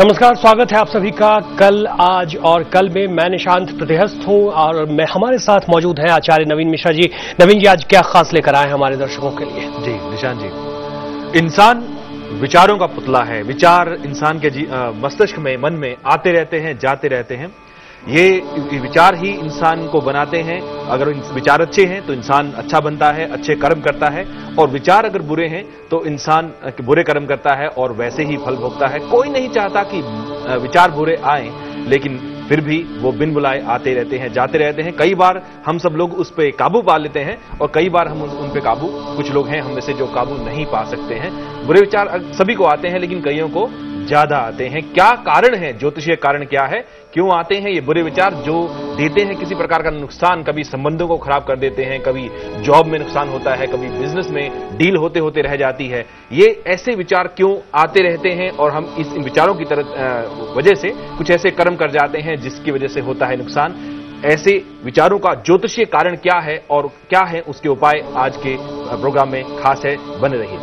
नमस्कार, स्वागत है आप सभी का कल, आज और कल में। मैं निशांत प्रतिहस्त हूं और हमारे साथ मौजूद हैं आचार्य नवीन मिश्रा जी। नवीन जी, आज क्या खास लेकर आए हैं हमारे दर्शकों के लिए? जी निशांत जी, इंसान विचारों का पुतला है। विचार इंसान के मस्तिष्क में, मन में आते रहते हैं, जाते रहते हैं। ये विचार ही इंसान को बनाते हैं। अगर विचार अच्छे हैं तो इंसान अच्छा बनता है, अच्छे कर्म करता है, और विचार अगर बुरे हैं तो इंसान बुरे कर्म करता है और वैसे ही फल भोगता है। कोई नहीं चाहता कि विचार बुरे आए, लेकिन फिर भी वो बिन बुलाए आते रहते हैं, जाते रहते हैं। कई बार हम सब लोग उस पे काबू पा लेते हैं और कई बार हम उन पे काबू, कुछ लोग हैं हम में से जो काबू नहीं पा सकते हैं। बुरे विचार सभी को आते हैं, लेकिन कईयों को ज्यादा आते हैं। क्या कारण है? ज्योतिषीय कारण क्या है, क्यों आते हैं ये बुरे विचार, जो देते हैं किसी प्रकार का नुकसान? कभी संबंधों को खराब कर देते हैं, कभी जॉब में नुकसान होता है, कभी बिजनेस में डील होते होते रह जाती है। ये ऐसे विचार क्यों आते रहते हैं और हम इस विचारों की तरह वजह से कुछ ऐसे कर्म कर जाते हैं जिसकी वजह से होता है नुकसान? ऐसे विचारों का ज्योतिषीय कारण क्या है और क्या है उसके उपाय आज के प्रोग्राम में खास है। बने रहिए।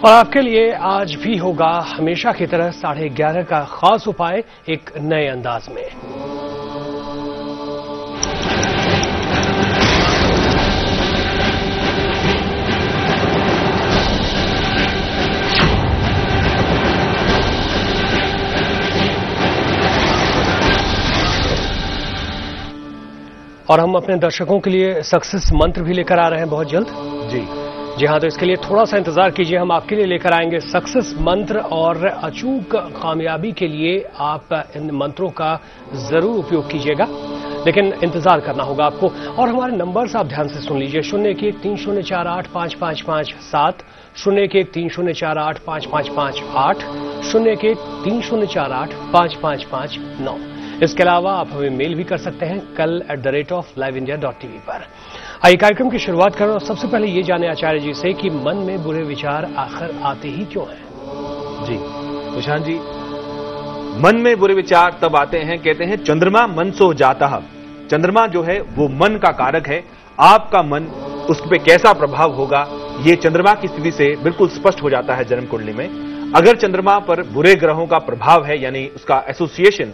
और आपके लिए आज भी होगा हमेशा की तरह 11:30 का खास उपाय एक नए अंदाज में। और हम अपने दर्शकों के लिए सक्सेस मंत्र भी लेकर आ रहे हैं बहुत जल्द। जी हाँ, तो इसके लिए थोड़ा सा इंतजार कीजिए। हम आपके लिए लेकर आएंगे सक्सेस मंत्र, और अचूक कामयाबी के लिए आप इन मंत्रों का जरूर उपयोग कीजिएगा, लेकिन इंतजार करना होगा आपको। और हमारे नंबर्स आप ध्यान से सुन लीजिए। 0113048555 0113048555 0113048555 इसके अलावा आप हमें मेल भी कर सकते हैं kal@liveindia.tv पर। आइए कार्यक्रम की शुरुआत करें और सबसे पहले ये जाने आचार्य जी से कि मन में बुरे विचार आखिर आते ही क्यों हैं? जी निशांत जी, मन में बुरे विचार तब आते हैं, कहते हैं चंद्रमा मन सो जाता है। चंद्रमा जो है वो मन का कारक है। आपका मन, उस पर कैसा प्रभाव होगा ये चंद्रमा की स्थिति से बिल्कुल स्पष्ट हो जाता है जन्म कुंडली में। अगर चंद्रमा पर बुरे ग्रहों का प्रभाव है, यानी उसका एसोसिएशन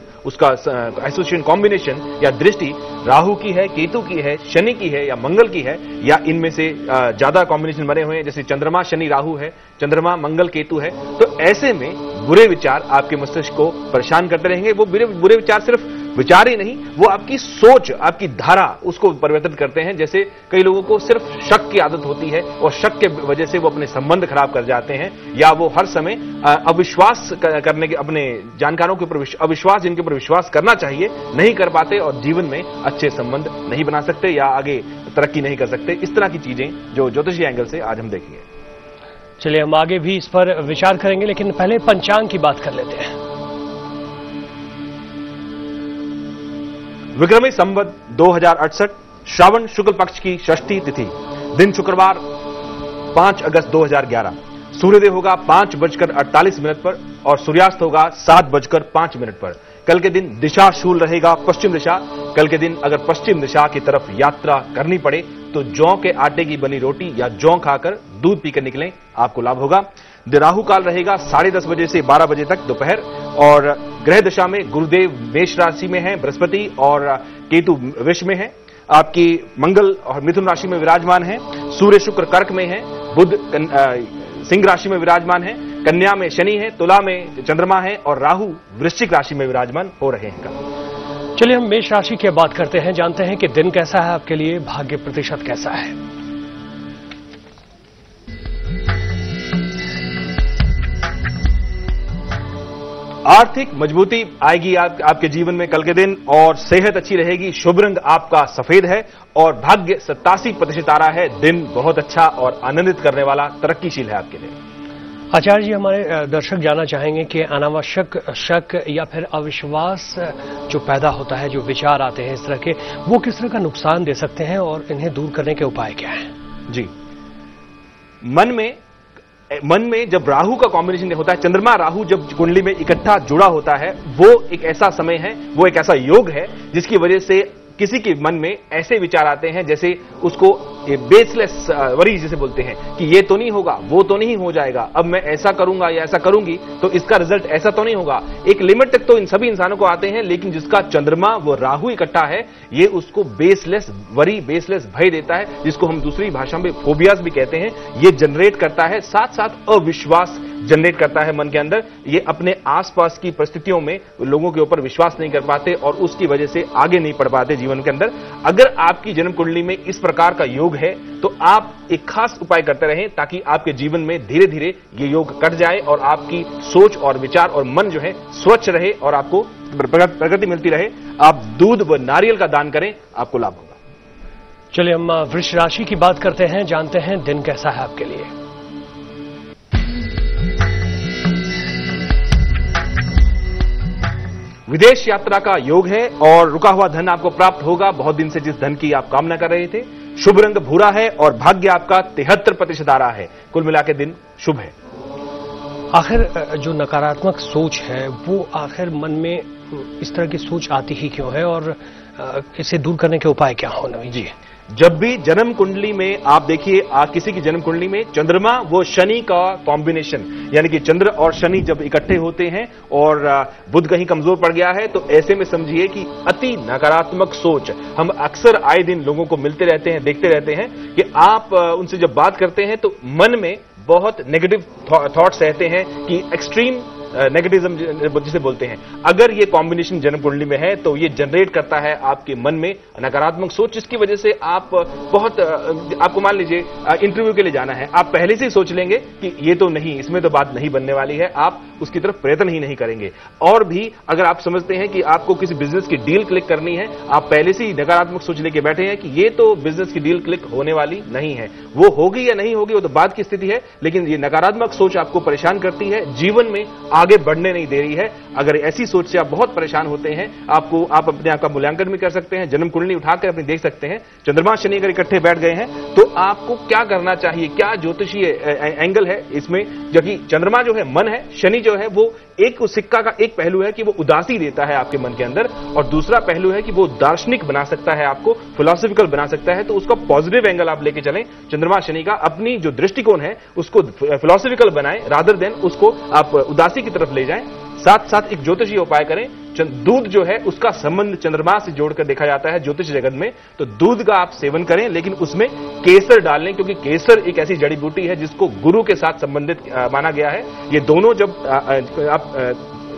कॉम्बिनेशन या दृष्टि राहु की है, केतु की है, शनि की है या मंगल की है, या इनमें से ज्यादा कॉम्बिनेशन बने हुए हैं, जैसे चंद्रमा शनि राहु है, चंद्रमा मंगल केतु है, तो ऐसे में बुरे विचार आपके मस्तिष्क को परेशान करते रहेंगे। वो बुरे विचार सिर्फ विचार ही नहीं, वो आपकी सोच, आपकी धारा, उसको परिवर्तित करते हैं। जैसे कई लोगों को सिर्फ शक की आदत होती है और शक के वजह से वो अपने संबंध खराब कर जाते हैं, या वो हर समय अविश्वास करने के, अपने जानकारों के ऊपर अविश्वास, जिनके ऊपर विश्वास करना चाहिए, नहीं कर पाते और जीवन में अच्छे संबंध नहीं बना सकते या आगे तरक्की नहीं कर सकते। इस तरह की चीजें जो ज्योतिषीय एंगल से आज हम देखेंगे। चलिए, हम आगे भी इस पर विचार करेंगे, लेकिन पहले पंचांग की बात कर लेते हैं। विक्रमी संवत 2068 श्रावण शुक्ल पक्ष की षष्ठी तिथि, दिन शुक्रवार 5 अगस्त 2011। सूर्योदय होगा 5:48 पर और सूर्यास्त होगा 7:05 पर। कल के दिन दिशा शूल रहेगा पश्चिम दिशा। कल के दिन अगर पश्चिम दिशा की तरफ यात्रा करनी पड़े तो जौ के आटे की बनी रोटी या जौ खाकर दूध पीकर निकलें, आपको लाभ होगा। राहु काल रहेगा 10:30 बजे से 12 बजे तक दोपहर, और ग्रह दशा में गुरुदेव मेष राशि में है, बृहस्पति और केतु वृष में है, आपकी मंगल और मिथुन राशि में विराजमान है, सूर्य शुक्र कर्क में है, बुध सिंह राशि में विराजमान है, कन्या में शनि है, तुला में चंद्रमा है और राहु वृश्चिक राशि में विराजमान हो रहे हैं। चलिए, हम मेष राशि की बात करते हैं, जानते हैं कि दिन कैसा है आपके लिए, भाग्य प्रतिशत कैसा है। आर्थिक मजबूती आएगी आपके जीवन में कल के दिन, और सेहत अच्छी रहेगी। शुभ रंग आपका सफेद है और भाग्य 87% आ रहा है। दिन बहुत अच्छा और आनंदित करने वाला, तरक्कीशील है आपके लिए। आचार्य जी, हमारे दर्शक जानना चाहेंगे कि अनावश्यक शक या फिर अविश्वास जो पैदा होता है, जो विचार आते हैं इस तरह के, वो किस तरह का नुकसान दे सकते हैं और इन्हें दूर करने के उपाय क्या हैं? जी, मन में जब राहु का कॉम्बिनेशन होता है, चंद्रमा राहु जब कुंडली में इकट्ठा जुड़ा होता है, वो एक ऐसा समय है, वो एक ऐसा योग है जिसकी वजह से किसी के मन में ऐसे विचार आते हैं जैसे उसको बेसलेस वरी जिसे बोलते हैं कि ये तो नहीं होगा, वो तो नहीं हो जाएगा, अब मैं ऐसा करूंगा या ऐसा करूंगी तो इसका रिजल्ट ऐसा तो नहीं होगा। एक लिमिट तक तो इन सभी इंसानों को आते हैं, लेकिन जिसका चंद्रमा वो राहु इकट्ठा है ये उसको बेसलेस वरी, बेसलेस भय देता है, जिसको हम दूसरी भाषा में फोबियाज भी कहते हैं। ये जनरेट करता है, साथ साथ अविश्वास जनरेट करता है मन के अंदर। ये अपने आसपास की परिस्थितियों में लोगों के ऊपर विश्वास नहीं कर पाते और उसकी वजह से आगे नहीं बढ़ पाते जीवन के अंदर। अगर आपकी जन्म कुंडली में इस प्रकार का योग है तो आप एक खास उपाय करते रहें ताकि आपके जीवन में धीरे धीरे ये योग कट जाए और आपकी सोच और विचार और मन जो है स्वच्छ रहे और आपको प्रगति मिलती रहे। आप दूध व नारियल का दान करें, आपको लाभ होगा। चलिए हम वृष राशि की बात करते हैं, जानते हैं दिन कैसा है आपके लिए। विदेश यात्रा का योग है और रुका हुआ धन आपको प्राप्त होगा। बहुत दिन से जिस धन की आप कामना कर रहे थे। शुभ रंग भूरा है और भाग्य आपका 73% आ रहा है। कुल मिलाकर दिन शुभ है। आखिर जो नकारात्मक सोच है वो आखिर मन में इस तरह की सोच आती ही क्यों है और इसे दूर करने के उपाय क्या हो नवीन जी? जब भी जन्म कुंडली में आप देखिए, किसी की जन्म कुंडली में चंद्रमा वो शनि का कॉम्बिनेशन, यानी कि चंद्र और शनि जब इकट्ठे होते हैं और बुध कहीं कमजोर पड़ गया है तो ऐसे में समझिए कि अति नकारात्मक सोच हम अक्सर आए दिन लोगों को मिलते रहते हैं, देखते रहते हैं कि आप उनसे जब बात करते हैं तो मन में बहुत नेगेटिव थॉट्स रहते हैं कि एक्सट्रीम नेगेटिज्म जिसे बोलते हैं। अगर ये कॉम्बिनेशन जन्म कुंडली में है तो ये जनरेट करता है आपके मन में नकारात्मक सोच, जिसकी वजह से आप बहुत आपको मान लीजिए इंटरव्यू के लिए जाना है, आप पहले से ही सोच लेंगे कि ये तो नहीं, इसमें तो बात नहीं बनने वाली है, आप उसकी तरफ प्रयत्न ही नहीं करेंगे। और भी अगर आप समझते हैं कि आपको किसी बिजनेस की डील क्लिक करनी है, आप पहले से ही नकारात्मक सोच लेके बैठे हैं कि ये तो बिजनेस की डील क्लिक होने वाली नहीं है। वो होगी या नहीं होगी वो तो बात की स्थिति है, लेकिन ये नकारात्मक सोच आपको परेशान करती है, जीवन में आगे बढ़ने नहीं दे रही है। अगर ऐसी सोच से आप बहुत परेशान होते हैं, आप अपने आप का मूल्यांकन भी कर सकते हैं, जन्म कुंडली उठाकर अपनी देख सकते हैं। चंद्रमा शनि अगर इकट्ठे बैठ गए हैं तो आपको क्या करना चाहिए, क्या ज्योतिषीय एंगल है इसमें? जबकि चंद्रमा जो है मन है, शनि जो है वो एक सिक्का का एक पहलू है कि वो उदासी देता है आपके मन के अंदर, और दूसरा पहलू है कि वो दार्शनिक बना सकता है, आपको फिलोसॉफिकल बना सकता है। तो उसका पॉजिटिव एंगल आप लेके चलें चंद्रमा शनि का, अपनी जो दृष्टिकोण है उसको फिलोसॉफिकल बनाएं रादर देन उसको आप उदासी की तरफ ले जाएं। साथ साथ एक ज्योतिषीय उपाय करें। दूध जो है उसका संबंध चंद्रमा से जोड़कर देखा जाता है ज्योतिष जगत में, तो दूध का आप सेवन करें, लेकिन उसमें केसर डाल लें, क्योंकि केसर एक ऐसी जड़ी बूटी है जिसको गुरु के साथ संबंधित माना गया है। ये दोनों जब आप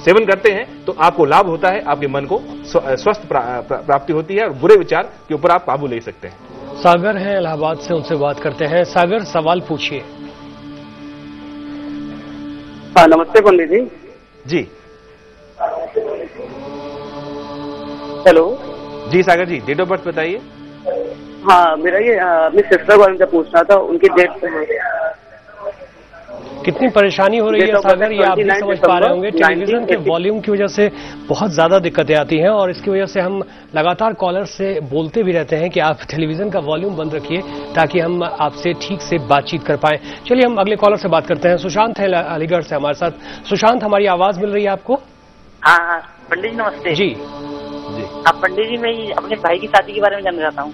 सेवन करते हैं तो आपको लाभ होता है, आपके मन को स्वस्थ प्राप्ति होती है और बुरे विचार के ऊपर आप काबू ले सकते हैं। सागर हैं इलाहाबाद से, उनसे बात करते हैं। सागर, सवाल पूछिए। हाँ, नमस्ते पंडित जी। जी हेलो जी Sagar ji, date of birth बताइए। हाँ, मेरा ये अपनी सिस्टर को उनसे पूछना था, उनकी डेट कितनी परेशानी हो रही है सागर, ये आप भी समझ पा रहे होंगे। टेलीविजन के वॉल्यूम की वजह से बहुत ज्यादा दिक्कतें आती हैं और इसकी वजह से हम लगातार कॉलर से बोलते भी रहते हैं कि आप टेलीविजन का वॉल्यूम बंद रखिए ताकि हम आपसे ठीक से बातचीत कर पाए। चलिए हम अगले कॉलर से बात करते हैं। सुशांत है अलीगढ़ से हमारे साथ। सुशांत, हमारी आवाज मिल रही है आपको? हाँ, पंडित जी नमस्ते। जी आप पंडित जी, मैं अपने भाई की शादी के बारे में जानना चाहता हूँ।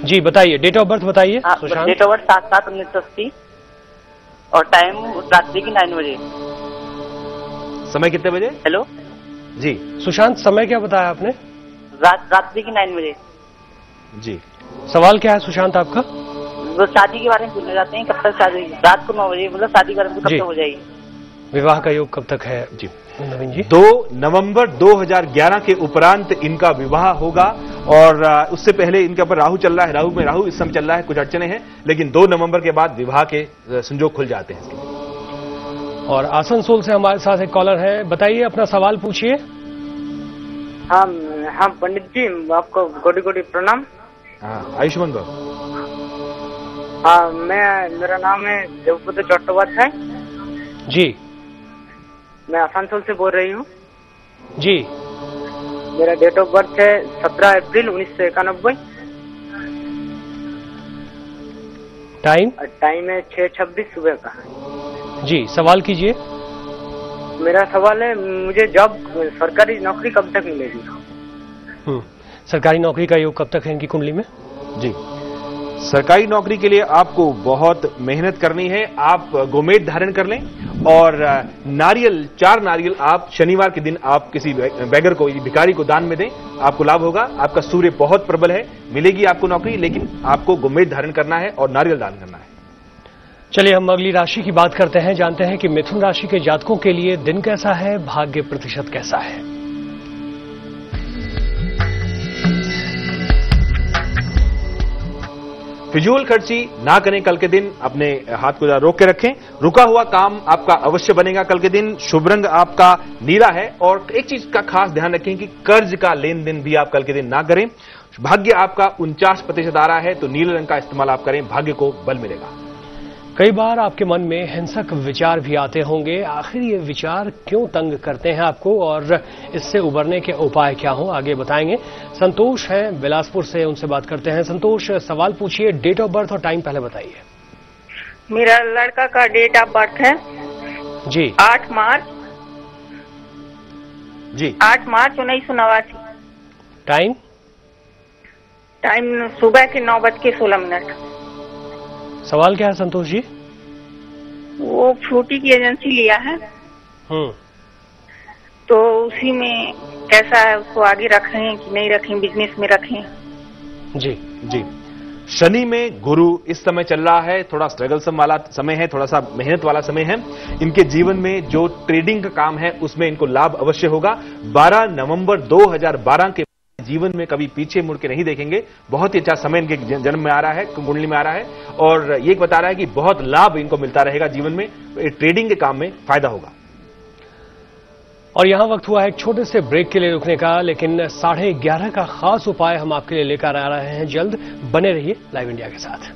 जी बताइए, डेट ऑफ बर्थ बताइए। सुशांत, डेट ऑफ बर्थ 7/7/1980 और टाइम रात्रि की 9 बजे। समय कितने बजे? हेलो जी सुशांत, समय क्या बताया आपने? रात्रि की 9 बजे। जी, सवाल क्या है सुशांत आपका? वो शादी के बारे में पूछना चाहते हैं, कब तक शादी? रात को 9 बजे, मतलब शादी के बारे में कब तक हो जाएगी? विवाह का योग कब तक है? जी नवीन जी, 2 नवंबर 2011 के उपरांत इनका विवाह होगा और उससे पहले इनके ऊपर राहु चल रहा है, राहु इस समय चल रहा है, कुछ अड़चने हैं, लेकिन 2 नवंबर के बाद विवाह के संजोग खुल जाते हैं। और आसनसोल से हमारे साथ एक कॉलर है, बताइए अपना सवाल पूछिए। हाँ पंडित जी, आपको कोटि कोटि प्रणाम। हाँ, आयुष्मान बाबू। हाँ, मेरा नाम है देवपुत्र चट्टोपाध्याय जी। मैं आसनसोल से बोल रही हूँ जी। मेरा डेट ऑफ बर्थ है 17 अप्रैल 1991। टाइम है 6:26 सुबह का। जी, सवाल कीजिए। मेरा सवाल है, मुझे जॉब, सरकारी नौकरी कब तक मिलेगी? सरकारी नौकरी का योग कब तक है इनकी कुंडली में? जी, सरकारी नौकरी के लिए आपको बहुत मेहनत करनी है। आप गोमेद धारण कर लें और नारियल, 4 नारियल आप शनिवार के दिन आप किसी बेगर को, भिखारी को दान में दें, आपको लाभ होगा। आपका सूर्य बहुत प्रबल है, मिलेगी आपको नौकरी, लेकिन आपको गोमेद धारण करना है और नारियल दान करना है। चलिए हम अगली राशि की बात करते हैं, जानते हैं कि मिथुन राशि के जातकों के लिए दिन कैसा है, भाग्य प्रतिशत कैसा है। फिजूल खर्ची ना करें कल के दिन, अपने हाथ को जरा रोक के रखें। रुका हुआ काम आपका अवश्य बनेगा कल के दिन। शुभ रंग आपका नीला है और एक चीज का खास ध्यान रखें कि कर्ज का लेन देन भी आप कल के दिन ना करें। भाग्य आपका 49% आ रहा है, तो नीले रंग का इस्तेमाल आप करें, भाग्य को बल मिलेगा। कई बार आपके मन में हिंसक विचार भी आते होंगे, आखिर ये विचार क्यों तंग करते हैं आपको और इससे उबरने के उपाय क्या हो, आगे बताएंगे। संतोष हैं बिलासपुर से, उनसे बात करते हैं। संतोष, सवाल पूछिए, डेट ऑफ बर्थ और टाइम पहले बताइए। मेरा लड़का का डेट ऑफ बर्थ है जी 8 मार्च जी 8 मार्च 1989। टाइम सुबह के 9:16। सवाल क्या है संतोष जी? वो फ्रूटी की एजेंसी लिया है, तो उसी में कैसा है, उसको आगे रखें कि नहीं रखें, बिजनेस में रखें? जी जी, शनि में गुरु इस समय चल रहा है, थोड़ा स्ट्रगल वाला समय है, थोड़ा सा मेहनत वाला समय है। इनके जीवन में जो ट्रेडिंग का काम है उसमें इनको लाभ अवश्य होगा। 12 नवंबर 2012 के जीवन में कभी पीछे मुड़ के नहीं देखेंगे। बहुत ही अच्छा समय इनके जन्म में आ रहा है, कुंडली में आ रहा है, और ये बता रहा है कि बहुत लाभ इनको मिलता रहेगा जीवन में, ट्रेडिंग के काम में फायदा होगा। और यहां वक्त हुआ है एक छोटे से ब्रेक के लिए रुकने का, लेकिन 11:30 का खास उपाय हम आपके लिए लेकर आ रहे हैं जल्द। बने रहिए लाइव इंडिया के साथ।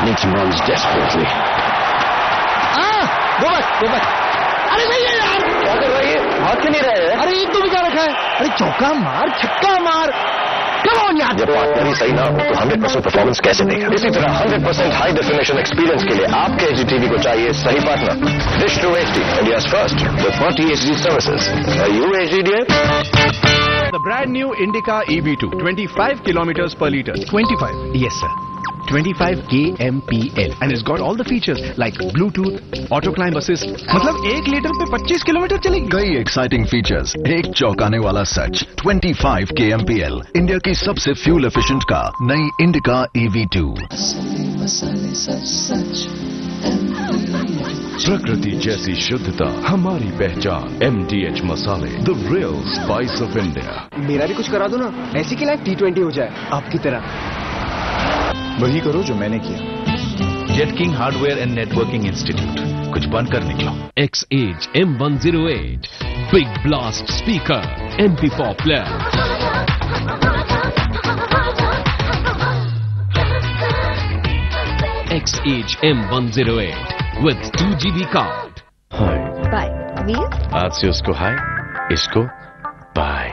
Need some runs desperately. go back. अरे नहीं है यार, क्या कर रही है? हाथ क्यों नहीं रहे हैं? अरे एक तो भी क्या रखा है? अरे चौका मार, छक्का मार, कम ऑन यार। जब पार्टनर ही सही ना हो तो 100% परफॉर्मेंस कैसे देगा? इसी तरह 100% हाई डेफिनेशन एक्सपीरियंस के लिए आपके एचडी को चाहिए सही partner. Dish to HD, India's first with 40 HD services. Are you HD dear? The brand new Indica EV2, 25 kilometers per liter. 25? Yes, sir. 25 kmpl and it's got all the features like Bluetooth, auto climb assist. मतलब 1 litre पे 25 kilometre चलेगी। कई exciting features, एक चौंकाने वाला सच। 25 kmpl, India की सबसे fuel efficient car, नई इंडिका EV2। प्रकृति जैसी शुद्धता हमारी पहचान। MDH मसाले, the real spice of India। मेरा भी कुछ करा दो ना, ऐसी की लाइफ T20 हो जाए आपकी तरह। वही करो जो मैंने किया। Jetking hardware and networking institute, कुछ बनकर निकलो। XH M108 big blast speaker, MP4 player. XH M108 with 2 GB card. Bye वीर। आज से उसको हाय, इसको बाय।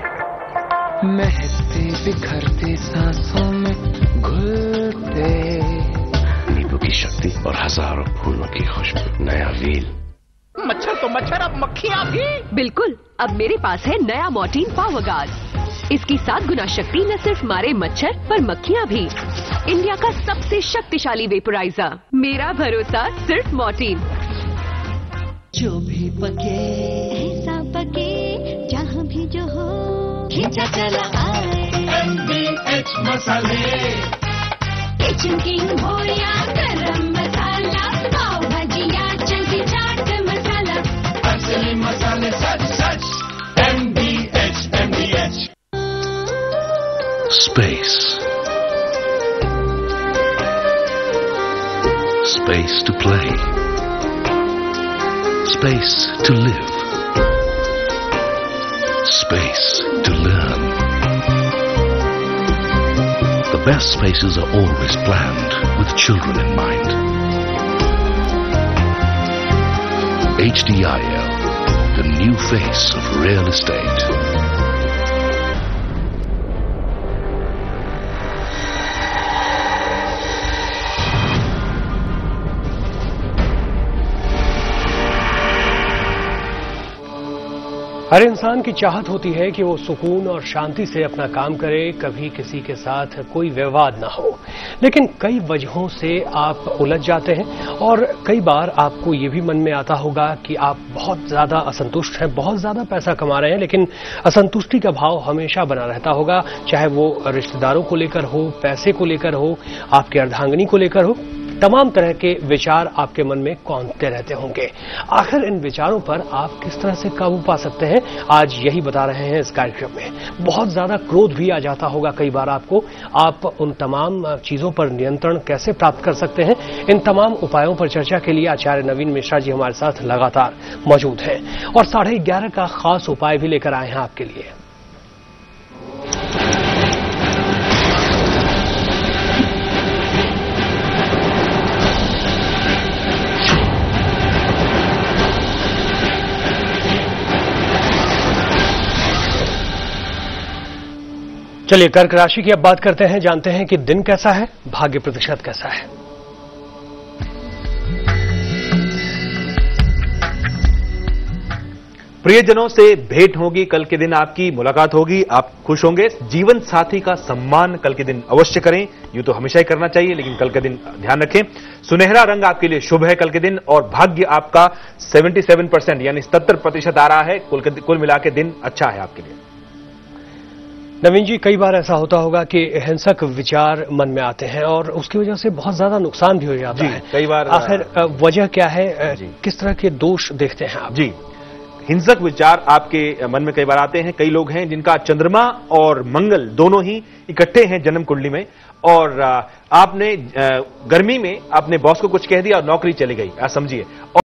महकते बिखरते सांसों में घुलते, नींबू की शक्ति और हजारों फूलों की खुशबू। नया व्हील। मच्छर तो मच्छर, अब मक्खियाँ भी। बिल्कुल, अब मेरे पास है नया मॉर्टीन पावर गार्ड। इसकी 7 गुना शक्ति न सिर्फ मारे मच्छर पर मक्खियाँ भी। इंडिया का सबसे शक्तिशाली वेपोराइजर, मेरा भरोसा सिर्फ मॉर्टीन। जो भी पके ऐसा पके, जहाँ भी जो हो खींचा चला आए। MDH मसाले, किचन किंग हो या गरम मसाला, पाव भाजिया चलती चाट मसाला, असली मसाले सच सच। MDH। Space. Space to play. Space to live. Space to learn. The best spaces are always planned with children in mind. HDIL, the the new face of real estate. हर इंसान की चाहत होती है कि वो सुकून और शांति से अपना काम करे, कभी किसी के साथ कोई विवाद ना हो। लेकिन कई वजहों से आप उलझ जाते हैं और कई बार आपको ये भी मन में आता होगा कि आप बहुत ज्यादा असंतुष्ट हैं, बहुत ज्यादा पैसा कमा रहे हैं, लेकिन असंतुष्टि का भाव हमेशा बना रहता होगा, चाहे वो रिश्तेदारों को लेकर हो, पैसे को लेकर हो, आपकी अर्धांगिनी को लेकर हो। तमाम तरह के विचार आपके मन में कौंधते रहते होंगे। आखिर इन विचारों पर आप किस तरह से काबू पा सकते हैं, आज यही बता रहे हैं इस कार्यक्रम में। बहुत ज्यादा क्रोध भी आ जाता होगा कई बार आपको, आप उन तमाम चीजों पर नियंत्रण कैसे प्राप्त कर सकते हैं, इन तमाम उपायों पर चर्चा के लिए आचार्य नवीन मिश्रा जी हमारे साथ लगातार मौजूद हैं और 11:30 का खास उपाय भी लेकर आए हैं आपके लिए। चलिए कर्क राशि की अब बात करते हैं, जानते हैं कि दिन कैसा है, भाग्य प्रतिशत कैसा है। प्रियजनों से भेंट होगी, कल के दिन आपकी मुलाकात होगी, आप खुश होंगे। जीवन साथी का सम्मान कल के दिन अवश्य करें, यूं तो हमेशा ही करना चाहिए, लेकिन कल के दिन ध्यान रखें। सुनहरा रंग आपके लिए शुभ है कल के दिन और भाग्य आपका 77% यानी 77% आ रहा है। कुल मिला के दिन अच्छा है आपके लिए। नवीन जी, कई बार ऐसा होता होगा कि हिंसक विचार मन में आते हैं और उसकी वजह से बहुत ज्यादा नुकसान भी हो जाता है। कई बार आखिर वजह क्या है, किस तरह के दोष देखते हैं आप? जी, हिंसक विचार आपके मन में कई बार आते हैं। कई लोग हैं जिनका चंद्रमा और मंगल दोनों ही इकट्ठे हैं जन्म कुंडली में और आपने गर्मी में अपने बॉस को कुछ कह दिया और नौकरी चली गई, समझिए।